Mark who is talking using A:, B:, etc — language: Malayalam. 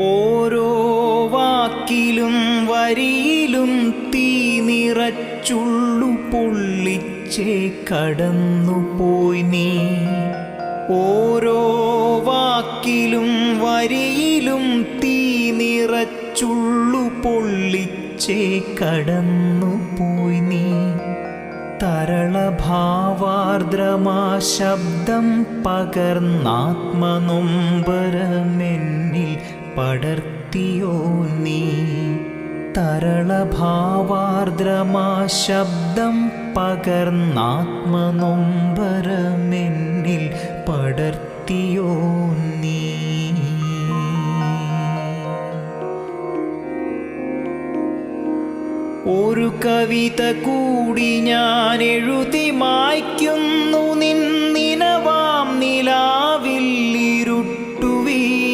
A: ഓരോ വാക്കിലും വരിയിലും തീ നിറച്ചുള്ളു പൊള്ളിച്ചേ കടന്നുപോയി നീ. ഓരോ വാക്കിലും വരിയിലും തീ നിറച്ചുള്ളു പൊള്ളിച്ചേ കടന്നുപോയി നീ. തരളഭാവാർദ്രമാ ശബ്ദം പകർന്നാത്മനൊമ്പരമെന്നിൽ പടർത്തിയോ നീ. തരളഭാവാർദ്രമാ ശബ്ദം പകർന്നാത്മനൊമ്പരമെന്നിൽ പടർത്തിയോ നീ. ഒരു കവിത കൂടി ഞാൻ എഴുതി മായ്ക്കുന്നു നിൻ നിനവാം നിലാവിൽ ഇരുട്ടുവീ